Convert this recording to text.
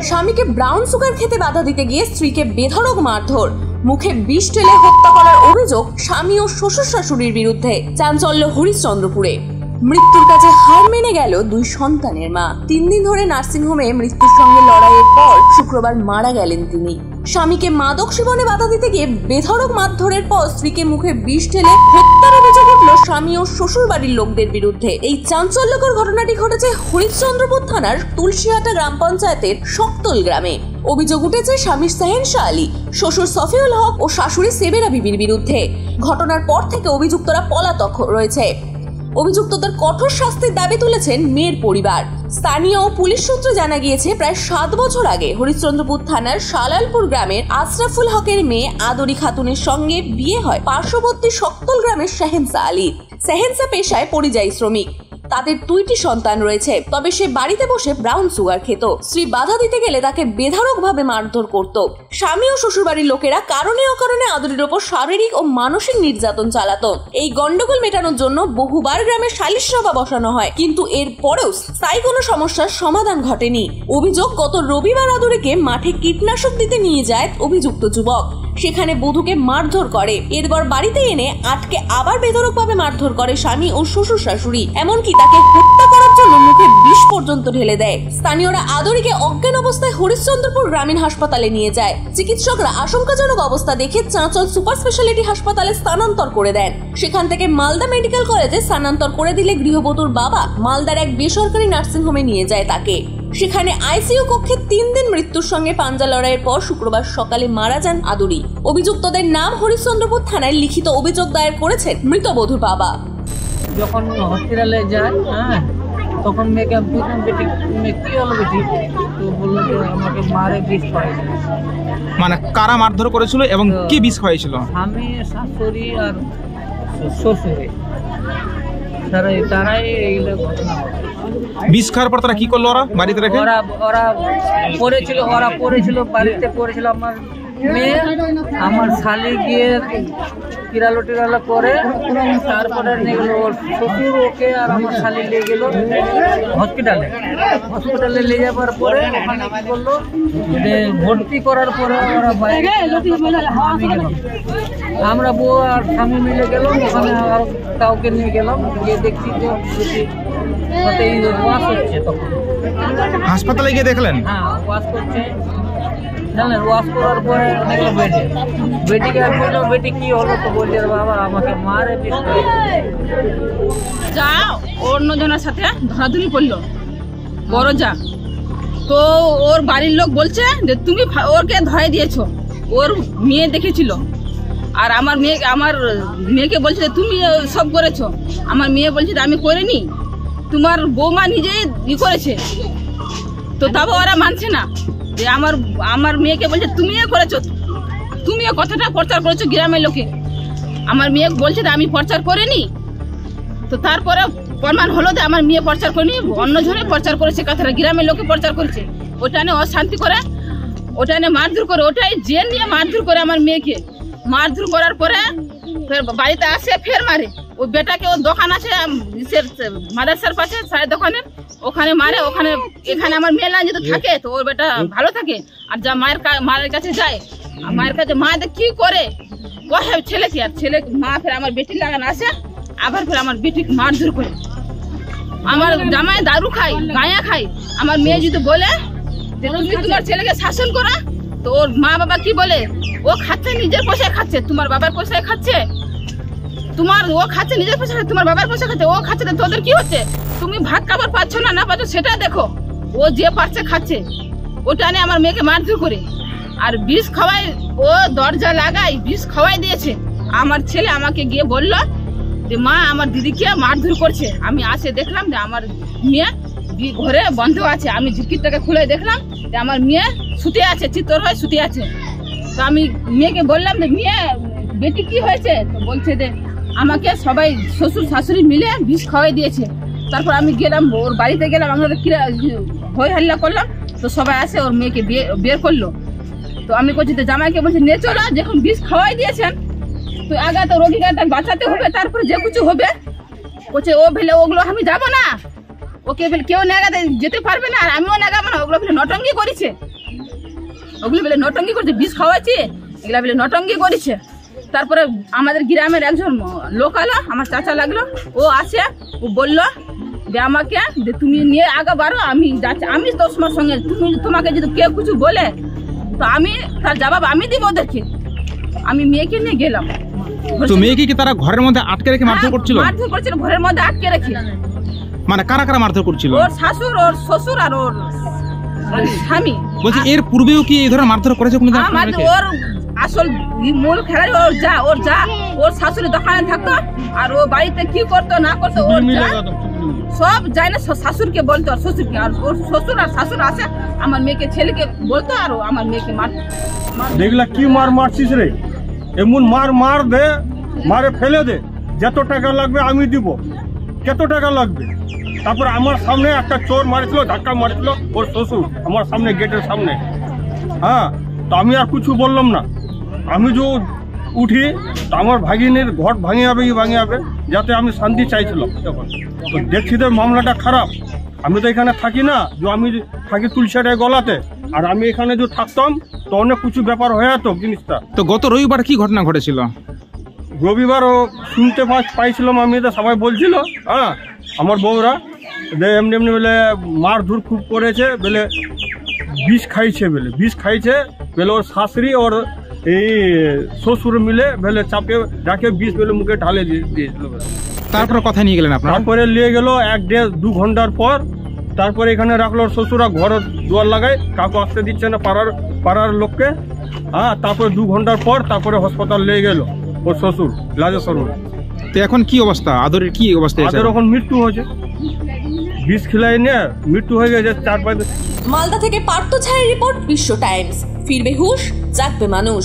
স্বামীকে brown sugar খেতে বাধা দিতে গিয়ে স্ত্রীকে বেধড়ক মারধর, মুখে বিষ ঢেলে হত্যা করার অভিযোগ স্বামী ও শ্বশুর শাশুড়ির বিরুদ্ধে। চাঞ্চল্য হরিশ্চন্দ্রপুরে। মৃত্যুর কাছে হার মেনে গেল 2 সন্তানের মা। 3 দিন ধরে নার্সিংহোমে মৃত্যুর সঙ্গে লড়াইয়ের পর শুক্রবার মারা গেলেন তিনি। স্বামীকে মাদক সেবনে বাধা দিতে গিয়ে বেধড়ক মারধরের পর স্ত্রীকে মুখে বিষ ঢেলে হত্যার অভিযোগ উঠল স্বামী ও শ্বশুর বাড়ির লোকদের বিরুদ্ধে। এই চাঞ্চল্যকর ঘটনাটি ঘটেছে হরিশ্চন্দ্রপুর থানার তুলসীহাটা গ্রাম পঞ্চায়েতের শক্তল গ্রামে। অভিযোগ উঠেছে স্বামী সেহেনশাহ আলী, শ্বশুর সফিউল হক ও শাশুড়ি সেবেরা বিবির বিরুদ্ধে। ঘটনার পর থেকে অভিযুক্তরা পলাতক রয়েছে। অভিযুক্তদের কঠোর শাস্তির দাবি তুলেছেন মেয়ের পরিবার। স্থানীয় ও পুলিশ সূত্রে জানা গিয়েছে, প্রায় 7 বছর আগে হরিশ্চন্দ্রপুর থানার শালালপুর গ্রামের আশরাফুল হকের মেয়ে আদরি খাতুনের সঙ্গে বিয়ে হয় পার্শ্ববর্তী শক্তল গ্রামের সেহেনশাহ আলী। সেহেনশাহ পেশায় পরিযায়ী শ্রমিক। তাদের 2টি সন্তান রয়েছে। তবে সে বাড়িতে বসে ব্রাউন সুগার খেত। স্ত্রী বাধা দিতে গেলে তাকে বেধড়ক ভাবে মারধর করত। স্বামী ও শ্বশুরবাড়ির লোকেরা কারণে অকারণে আদরির ওপর শারীরিক ও মানসিক নির্যাতন চালাতো। এই গন্ডগোল মেটানোর জন্য বহুবার গ্রামে সালিশ সভা বসানো হয়, কিন্তু এর পরেও স্থায়ী কোনো সমস্যার সমাধান ঘটেনি। অভিযোগ, গত রবিবার আদরিকে মাঠে কীটনাশক দিতে নিয়ে যায় অভিযুক্ত যুবক। সেখানে বধূকে মারধর করে। এরপর বাড়িতে এনে আটকে আবার বেধড়কভাবে মারধর করে স্বামী ও শ্বশুর শাশুড়ি। এমনকি তাকে হত্যা করার জন্য মুখে বিষ পর্যন্ত ঢেলে দেয়। স্থানীয়রা আদরিকে অজ্ঞান অবস্থায় হরিশ্চন্দ্রপুর গ্রামীণ হাসপাতালে নিয়ে যায়। চিকিৎসকরা আশঙ্কাজনক অবস্থা দেখে চাঁচল সুপার স্পেশালিটি হাসপাতালে স্থানান্তর করে দেন। সেখান থেকে মালদা মেডিকেল কলেজে স্থানান্তর করে দিলে গৃহবধূর বাবা মালদার এক বেসরকারি নার্সিংহোমে নিয়ে যায় তাকে। সেখানে আইসিইউ কক্ষে 3 দিন মৃত্যুর সঙ্গে পাঞ্জা লড়াইয়ের পর শুক্রবার সকালে মারা যান আদরি। অভিযুক্তদের নাম হরিশ্চন্দ্রপুর থানায় লিখিত অভিযোগ দায়ের করেছেন মৃত বধূর বাবা। যখন হসপিটালে যায় তখন মেয়েকে প্রথম বেটি কি হলো বেটি, তো বললো যে আমাকে মারে বিষ খাওয়াইছিল। মানে কারা মারধর করেছিল এবং কি বিষ খাওয়াইছিল? আমি, শাশুড়ি আর শ্বশুরে, তারাই এইগুলো ঘটনা। বিষ খাওয়ার পর তারা কি করলো? ওরা বাড়িতে রেখে ওরা পড়েছিল বাড়িতে পড়েছিল। আমার মেয়ে, আমার শালি গিয়ে টিরালো করে তারপরে নিয়ে গেল ওর শ্বশুর, ওকে আর আমার শালি নিয়ে গেল হসপিটালে নিয়ে যাবার পরে ওখানে কি করলো যে ভর্তি করার পরে ওরা বাইরে আমরা বউ আর স্বামী মিলে গেলাম। ওখানে আর কাউকে নিয়ে গেলাম, গিয়ে দেখছি যে ওয়াশ হচ্ছে। তখন হাসপাতালে গিয়ে দেখলেন? হ্যাঁ, ওয়াশ করছে। জানেন, ওয়াশ করার পরে দেখলো বেটিকে বললো বেটি কি হলো, তো বলছে বাবা আমাকে মারে বিষ করে। যা অন্যজনের সাথে ধরাধরি করলো বড় যা, তো ওর বাড়ির লোক বলছে যে তুমি ওরকে ধরে দিয়েছো, ওর মেয়ে দেখেছিল। আর আমার মেয়েকে বলছে যে তুমি সব করেছো। আমার মেয়ে বলছে যে আমি করিনি, তোমার বৌমা নিজেই করেছে। তো তবে ওরা মানছে না যে আমার মেয়েকে বলছে তুমিও করেছো, তুমিও কথাটা প্রচার করেছো গ্রামের লোকে। আমার মেয়ে বলছে যে আমি প্রচার করিনি। তো তারপরে প্রমাণ হলো যে আমার মেয়ে প্রচার করেনি, অন্যজনে প্রচার করেছে কথাটা, গ্রামের লোকে প্রচার করেছে। ওটা নিয়ে অশান্তি করে, ওটা নিয়ে মারধর করে, ওটাই যে নিয়ে মারধর করে আমার মেয়েকে। মারধর করার পরে ফের বাড়িতে আসে, ফের মারে। ওই বেটাকে, ওর দোকান আছে মাদ্রাসার পাশে চায়ের দোকানের, ওখানে মারে। এখানে আমার মেয়ে লাইন যেতে থাকে, তো ওর বেটা ভালো থাকে। আর যা মায়ের কাছে যায়, মায়ের কাছে মা কি করে কহে ছেলেকে, আর ছেলে মা ফের আমার বেটির লাগান আসে, আবার ফের আমার বেটিকে মারধর করে। আমার জামাই দারু খাই, গাঁয়া খাই। আমার মেয়ে যদি বলে যে তুমি তোমার ছেলেকে শাসন করা, তো ওর মা বাবা কি বলে, ও খাচ্ছে নিজের পয়সায় খাচ্ছে, তোমার বাবার পয়সায় খাচ্ছে। ও খাচ্ছে নিজের পয়সায়, তোমার বাবার পয়সা খাচ্ছে। ও খাচ্ছে, তোদের কি হচ্ছে? তুমি ভাত খাবার পাচ্ছ না পাচ্ছ সেটা দেখো। ও যে পারছে খাচ্ছে, ওটা নিয়ে আমার মেয়েকে মারধর করে। আর বিষ খাওয়াই, ও দরজা লাগাই বিষ খাওয়াই দিয়েছে। আমার ছেলে আমাকে গিয়ে বললো যে মা আমার দিদিকে মারধর করছে। আমি আসে দেখলাম যে আমার মেয়ে ঘরে বন্ধ আছে। আমি ঝুঁকিটাকে খুলে দেখলাম যে আমার মেয়ে শুতে আছে, চিত্তর হয়ে শুতে আছে। তো আমি মেয়েকে বললাম যে মেয়ে বেটি কি হয়েছে? তো বলছে যে আমাকে সবাই শ্বশুর শাশুড়ি মিলে বিষ খাওয়াই দিয়েছে। তারপর আমি গেলাম, ওর বাড়িতে গেলাম, আমরা হই হাল্লা করলাম। তো সবাই আসে, ওর মেয়েকে বের করলো। তো আমি বলছি যে জামাইকে বলছি নিয়ে চলো, যখন বিষ খাওয়াই দিয়েছেন তো আগে তো রোগীকে বাঁচাতে হবে, তারপরে যে কিছু হবে। বলছে ও ভেলে ওগুলো আমি যাবো না, ওকে বলে কেউ নেগাতে যেতে পারবে না, আর আমিও নেগাবো না। ওগুলো বলে নটঙ্গি করেছে, ওগুলো বলে নটঙ্গি করেছে, বিষ খাওয়াচ্ছি এগুলা বলে নটঙ্গি করেছে। তারপরে আমাদের গ্রামের একজন লোক আলো, আমার চাচা লাগলো, ও আসে, ও বললো যে আমাকে যে তুমি নিয়ে আগে বাড়ো, আমি যাচ্ছি, আমি তো তোমার সঙ্গে, তোমাকে যদি কেউ কিছু বলে তো আমি তার জবাব আমি দিব ওদেরকে। আমি মেয়েকে নিয়ে গেলাম। তো মেয়েকে কি তারা ঘরের মধ্যে আটকে রেখে মারধর করছিল? মারধর করছিল ঘরের মধ্যে আটকে রেখে। মানে কারা কারা মারধর করছিল? ওর শাশুড়, ওর শ্বশুর আর ওর স্বামী। বলছি এর পূর্বেও কি এই ধরনের মারধর করেছে কোনদিন? ওর আসল মূল খেলাড়ি ওর যা ওর শাশুড়ি দোকানে থাকতো, আর ও বাড়িতে কি করতো না করতো ওর যা সব যায় না, শাশুড়কে বলতো আর শ্বশুরকে, আর ওর শ্বশুর আর শাশুর আসে আমার মেয়েকে ছেলেকে বলতো, আর আমার মেয়েকে মারতো। দেখলা কি মারছিস রে, এমন মার দে, মারে ফেলে দে, যত টাকা লাগবে আমি দিব, কত টাকা লাগবে। তারপর আমার সামনে একটা চোর মারিছিল, ধাক্কা মারিছিল ওর শ্বশুর আমার সামনে, গেটের সামনে। হ্যাঁ, তো আমি আর কিছু বললাম না। আমি যে উঠি তো আমার ভাগিনের ঘর ভাঙে যাবে, যাতে আমি শান্তি চাইছিলাম তখন। তো দেখছি তো মামলাটা খারাপ, আমি তো এখানে থাকি না, যে আমি থাকি তুলসিয়াটায় গলাতে, আর আমি এখানে যে থাকতাম তো অনেক কিছু ব্যাপার হয়ে যেত জিনিসটা। তো গত রবিবার কি ঘটনা ঘটেছিল? রবিবারও শুনতে পাইছিলাম, আমি তো সবাই বলছিল, হ্যাঁ আমার বউরা এমনি বলে মারধর খুব করেছে, বলে বিষ খাইছে বলে ওর শাশুড়ি ওর এই শ্বশুর মিলে বলে চাপে ডাকে বিষ বলে মুখে ঢালে দিয়েছিল। তারপরে কথা নিয়ে গেলেন আপনারা? তারপরে নিয়ে গেল 1-1.5-2 ঘন্টার পর, তারপরে এখানে রাখলো ওর শ্বশুরা, ঘর দুয়ার লাগায়, কাউকে আসতে দিচ্ছে না পাড়ার লোককে। হ্যাঁ, তারপরে 2 ঘন্টার পর তারপরে হাসপাতাল নিয়ে গেল ওর শ্বশুর লাজেশ্বর। তো এখন কি অবস্থা আদরের? কি অবস্থা? আদর এখন মৃত্যু হয়েছে, বিষ খিলাই নিয়ে মৃত্যু হয়ে গেছে 4-5। মালদা থেকে পার্থ ছায়ের রিপোর্ট, বিশ্ব টাইমস। ফিরবে হুঁশ, জাগবে মানুষ।